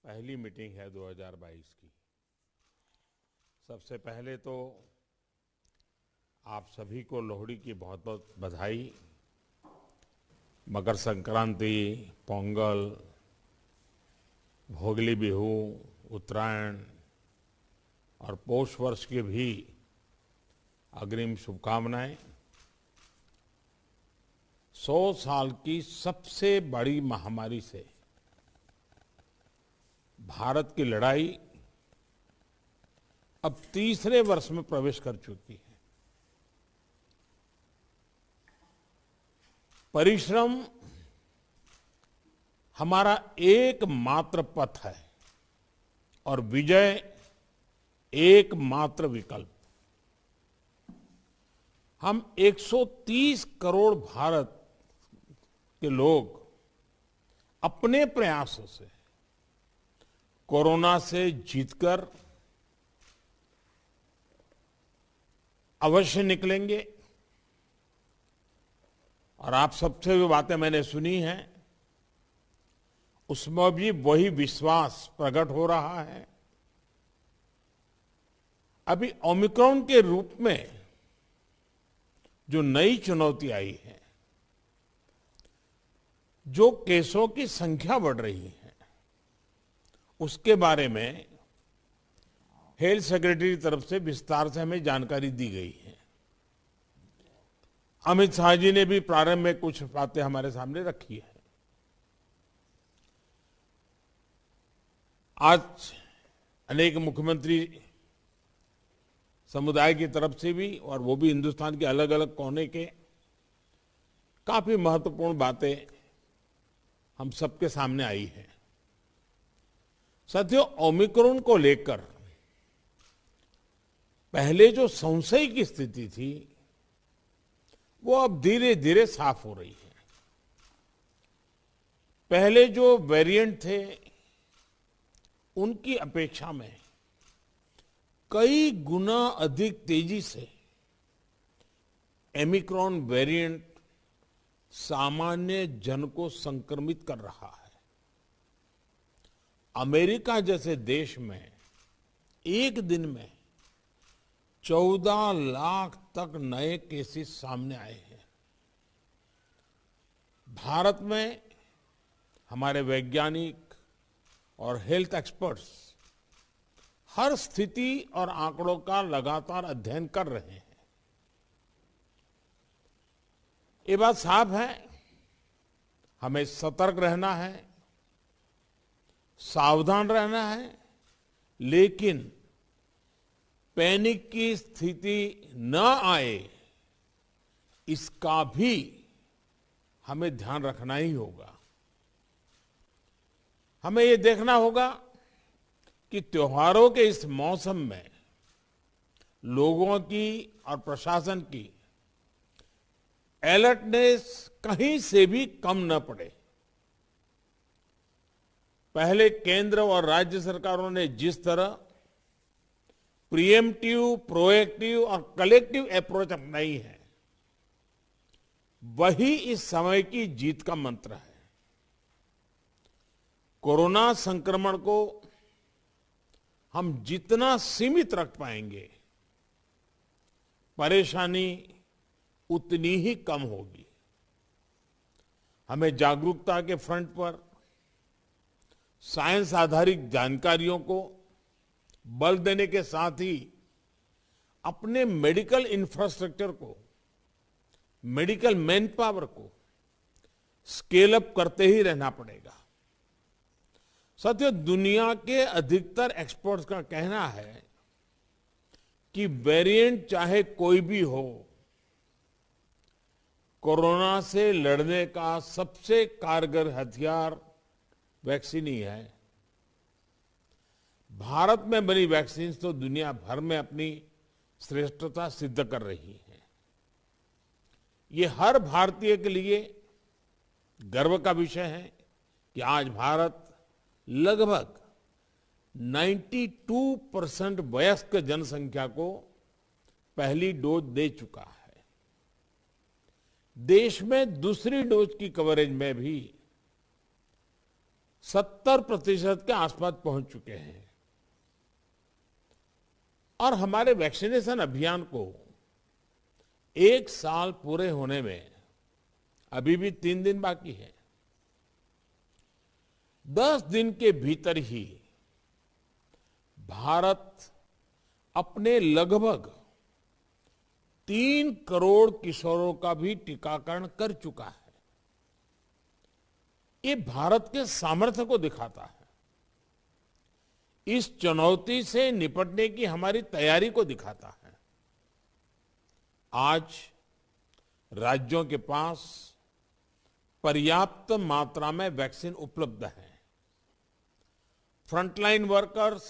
पहली मीटिंग है 2022 की। सबसे पहले तो आप सभी को लोहड़ी की बहुत बहुत बधाई। मकर संक्रांति, पोंगल, भोगली बिहू, उत्तरायण और पौष वर्ष की भी अग्रिम शुभकामनाएं। 100 साल की सबसे बड़ी महामारी से भारत की लड़ाई अब तीसरे वर्ष में प्रवेश कर चुकी है। परिश्रम हमारा एकमात्र पथ है और विजय एकमात्र विकल्प। हम 130 करोड़ भारत के लोग अपने प्रयासों से कोरोना से जीतकर अवश्य निकलेंगे। और आप सबसे जो बातें मैंने सुनी हैं उसमें भी वही विश्वास प्रकट हो रहा है। अभी ओमिक्रॉन के रूप में जो नई चुनौती आई है, जो केसों की संख्या बढ़ रही है, उसके बारे में हेल्थ सेक्रेटरी की तरफ से विस्तार से हमें जानकारी दी गई है। अमित शाह जी ने भी प्रारंभ में कुछ बातें हमारे सामने रखी है। आज अनेक मुख्यमंत्री समुदाय की तरफ से भी, और वो भी हिंदुस्तान के अलग अलग कोने के, काफी महत्वपूर्ण बातें हम सबके सामने आई है। साथियों, ओमिक्रॉन को लेकर पहले जो संशय की स्थिति थी वो अब धीरे धीरे साफ हो रही है। पहले जो वेरिएंट थे उनकी अपेक्षा में कई गुना अधिक तेजी से ओमिक्रॉन वेरिएंट सामान्य जन को संक्रमित कर रहा है। अमेरिका जैसे देश में एक दिन में 14 लाख तक नए केसेस सामने आए हैं। भारत में हमारे वैज्ञानिक और हेल्थ एक्सपर्ट्स हर स्थिति और आंकड़ों का लगातार अध्ययन कर रहे हैं। ये बात साफ है, हमें सतर्क रहना है, सावधान रहना है, लेकिन पैनिक की स्थिति न आए इसका भी हमें ध्यान रखना ही होगा। हमें ये देखना होगा कि त्योहारों के इस मौसम में लोगों की और प्रशासन की अलर्टनेस कहीं से भी कम न पड़े। पहले केंद्र और राज्य सरकारों ने जिस तरह प्रिएम्प्टिव, प्रोएक्टिव और कलेक्टिव अप्रोच अपनाई है, वही इस समय की जीत का मंत्र है। कोरोना संक्रमण को हम जितना सीमित रख पाएंगे, परेशानी उतनी ही कम होगी। हमें जागरूकता के फ्रंट पर साइंस आधारित जानकारियों को बल देने के साथ ही अपने मेडिकल इंफ्रास्ट्रक्चर को, मेडिकल मैन पावर को स्केल अप करते ही रहना पड़ेगा। साथियों, दुनिया के अधिकतर एक्सपर्ट्स का कहना है कि वेरिएंट चाहे कोई भी हो, कोरोना से लड़ने का सबसे कारगर हथियार वैक्सीन ही है। भारत में बनी वैक्सीन तो दुनिया भर में अपनी श्रेष्ठता सिद्ध कर रही है। ये हर भारतीय के लिए गर्व का विषय है कि आज भारत लगभग 92% वयस्क जनसंख्या को पहली डोज दे चुका है। देश में दूसरी डोज की कवरेज में भी 70% के आसपास पहुंच चुके हैं और हमारे वैक्सीनेशन अभियान को 1 साल पूरे होने में अभी भी 3 दिन बाकी है। 10 दिन के भीतर ही भारत अपने लगभग 3 करोड़ किशोरों का भी टीकाकरण कर चुका है। ये भारत के सामर्थ्य को दिखाता है, इस चुनौती से निपटने की हमारी तैयारी को दिखाता है। आज राज्यों के पास पर्याप्त मात्रा में वैक्सीन उपलब्ध है। फ्रंटलाइन वर्कर्स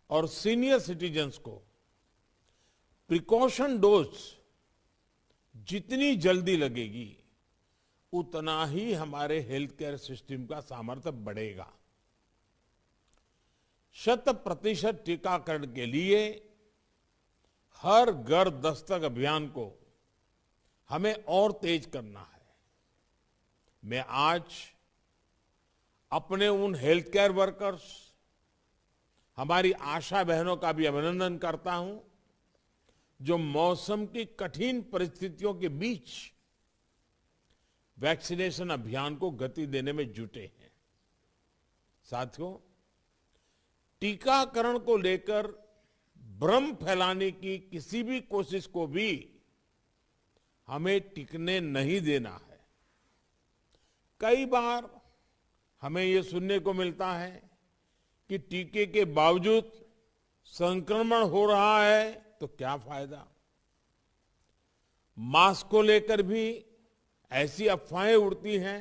और सीनियर सिटीजन्स को प्रिकॉशन डोज जितनी जल्दी लगेगी उतना ही हमारे हेल्थ केयर सिस्टम का सामर्थ्य बढ़ेगा। 100% टीकाकरण के लिए हर घर दस्तक अभियान को हमें और तेज करना है। मैं आज अपने उन हेल्थ केयर वर्कर्स, हमारी आशा बहनों का भी अभिनंदन करता हूं जो मौसम की कठिन परिस्थितियों के बीच वैक्सीनेशन अभियान को गति देने में जुटे हैं। साथियों, टीकाकरण को लेकर भ्रम फैलाने की किसी भी कोशिश को भी हमें टिकने नहीं देना है। कई बार हमें यह सुनने को मिलता है कि टीके के बावजूद संक्रमण हो रहा है तो क्या फायदा। मास्क को लेकर भी ऐसी अफवाहें उड़ती हैं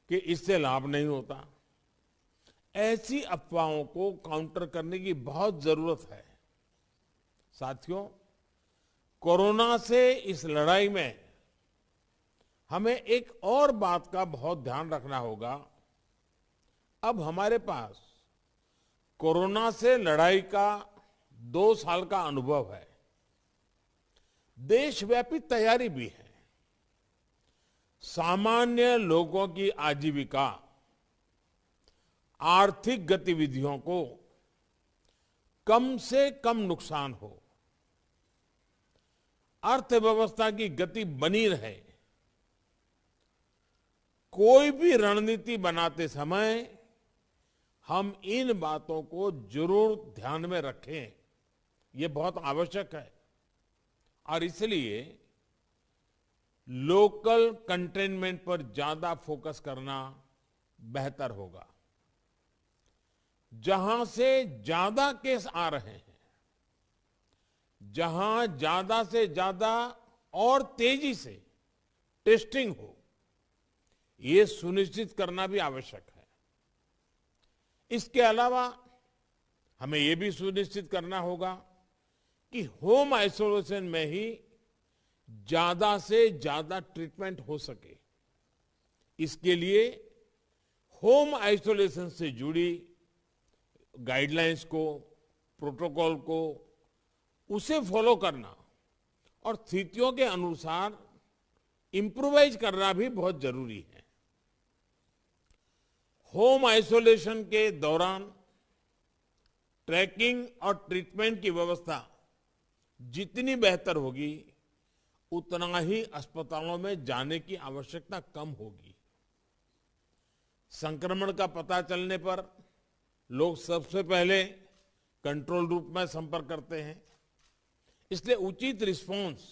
कि इससे लाभ नहीं होता। ऐसी अफवाहों को काउंटर करने की बहुत जरूरत है। साथियों, कोरोना से इस लड़ाई में हमें एक और बात का बहुत ध्यान रखना होगा। अब हमारे पास कोरोना से लड़ाई का 2 साल का अनुभव है। देशव्यापी तैयारी भी है। सामान्य लोगों की आजीविका, आर्थिक गतिविधियों को कम से कम नुकसान हो, अर्थव्यवस्था की गति बनी रहे, कोई भी रणनीति बनाते समय हम इन बातों को जरूर ध्यान में रखें। ये बहुत आवश्यक है और इसलिए लोकल कंटेनमेंट पर ज्यादा फोकस करना बेहतर होगा। जहां से ज्यादा केस आ रहे हैं, जहां ज्यादा से ज्यादा और तेजी से टेस्टिंग हो, ये सुनिश्चित करना भी आवश्यक है। इसके अलावा हमें यह भी सुनिश्चित करना होगा कि होम आइसोलेशन में ही ज्यादा से ज्यादा ट्रीटमेंट हो सके। इसके लिए होम आइसोलेशन से जुड़ी गाइडलाइंस को, प्रोटोकॉल को, उसे फॉलो करना और स्थितियों के अनुसार इंप्रोवाइज करना भी बहुत जरूरी है। होम आइसोलेशन के दौरान ट्रैकिंग और ट्रीटमेंट की व्यवस्था जितनी बेहतर होगी उतना ही अस्पतालों में जाने की आवश्यकता कम होगी। संक्रमण का पता चलने पर लोग सबसे पहले कंट्रोल रूम में संपर्क करते हैं। इसलिए उचित रिस्पांस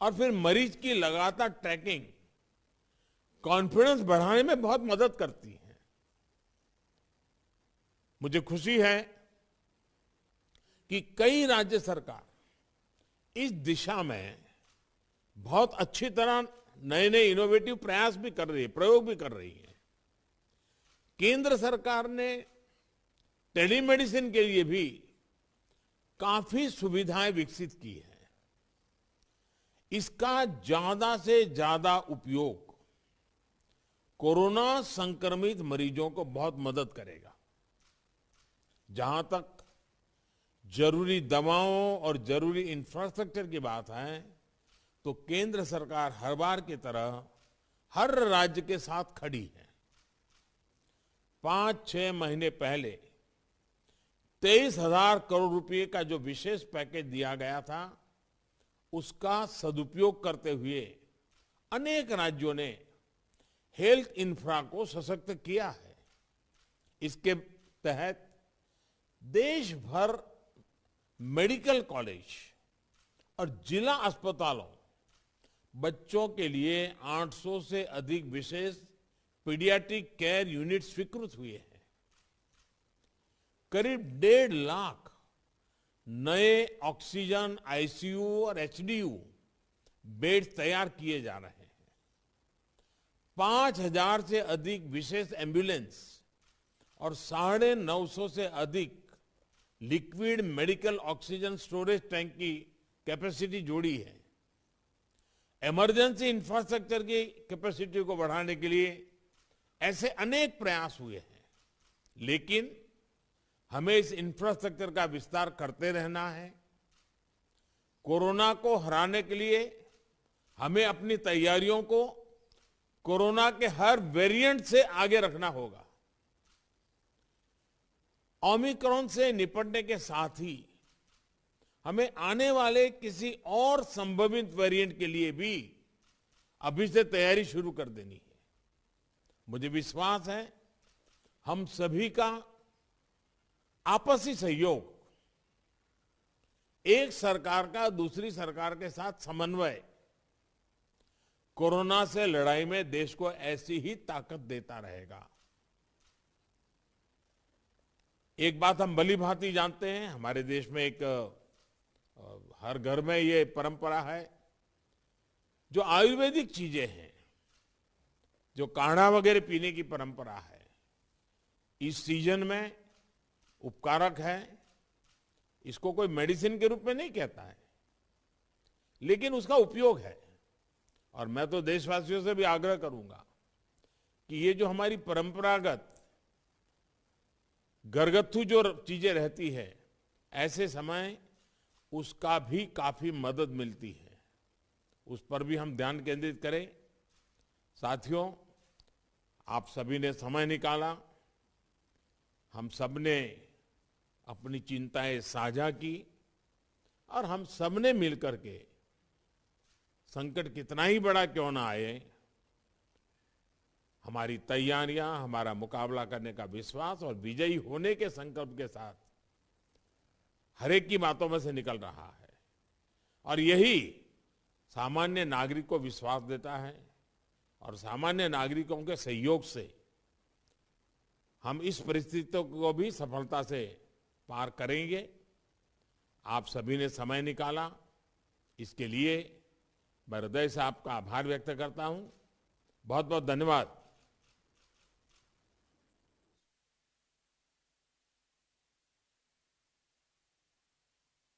और फिर मरीज की लगातार ट्रैकिंग कॉन्फिडेंस बढ़ाने में बहुत मदद करती है। मुझे खुशी है कि कई राज्य सरकार इस दिशा में बहुत अच्छी तरह नए नए इनोवेटिव प्रयास भी कर रही है, प्रयोग भी कर रही है। केंद्र सरकार ने टेलीमेडिसिन के लिए भी काफी सुविधाएं विकसित की है। इसका ज्यादा से ज्यादा उपयोग कोरोना संक्रमित मरीजों को बहुत मदद करेगा। जहां तक जरूरी दवाओं और जरूरी इंफ्रास्ट्रक्चर की बात है, तो केंद्र सरकार हर बार की तरह हर राज्य के साथ खड़ी है। 5-6 महीने पहले 23,000 करोड़ रुपए का जो विशेष पैकेज दिया गया था, उसका सदुपयोग करते हुए अनेक राज्यों ने हेल्थ इंफ्रा को सशक्त किया है। इसके तहत देश भर मेडिकल कॉलेज और जिला अस्पतालों बच्चों के लिए 800 से अधिक विशेष पीडियाट्रिक केयर यूनिट स्वीकृत हुए हैं। करीब 1.5 लाख नए ऑक्सीजन, आईसीयू और एचडीयू बेड तैयार किए जा रहे हैं। 5,000 से अधिक विशेष एम्बुलेंस और 950 से अधिक liquid medical oxygen storage tank की कैपेसिटी जोड़ी है। इमरजेंसी इंफ्रास्ट्रक्चर की कैपेसिटी को बढ़ाने के लिए ऐसे अनेक प्रयास हुए हैं, लेकिन हमें इस इंफ्रास्ट्रक्चर का विस्तार करते रहना है। कोरोना को हराने के लिए हमें अपनी तैयारियों को कोरोना के हर वेरिएंट से आगे रखना होगा। ओमिक्रॉन से निपटने के साथ ही हमें आने वाले किसी और संभावित वेरिएंट के लिए भी अभी से तैयारी शुरू कर देनी है। मुझे विश्वास है हम सभी का आपसी सहयोग, एक सरकार का दूसरी सरकार के साथ समन्वय कोरोना से लड़ाई में देश को ऐसी ही ताकत देता रहेगा। एक बात हम भली भांति जानते हैं, हमारे देश में एक हर घर में ये परंपरा है, जो आयुर्वेदिक चीजें हैं, जो काढ़ा वगैरह पीने की परंपरा है, इस सीजन में उपकारक है। इसको कोई मेडिसिन के रूप में नहीं कहता है, लेकिन उसका उपयोग है। और मैं तो देशवासियों से भी आग्रह करूंगा कि ये जो हमारी परंपरागत घरगथ्थू जो चीजें रहती है, ऐसे समय उसका भी काफी मदद मिलती है, उस पर भी हम ध्यान केंद्रित करें। साथियों, आप सभी ने समय निकाला, हम सब ने अपनी चिंताएं साझा की और हम सब ने मिलकर के संकट कितना ही बड़ा क्यों ना आए, हमारी तैयारियां, हमारा मुकाबला करने का विश्वास और विजयी होने के संकल्प के साथ हर एक की बातों में से निकल रहा है। और यही सामान्य नागरिक को विश्वास देता है, और सामान्य नागरिकों के सहयोग से हम इस परिस्थितियों को भी सफलता से पार करेंगे। आप सभी ने समय निकाला, इसके लिए मैं हृदय से आपका आभार व्यक्त करता हूं। बहुत बहुत धन्यवाद।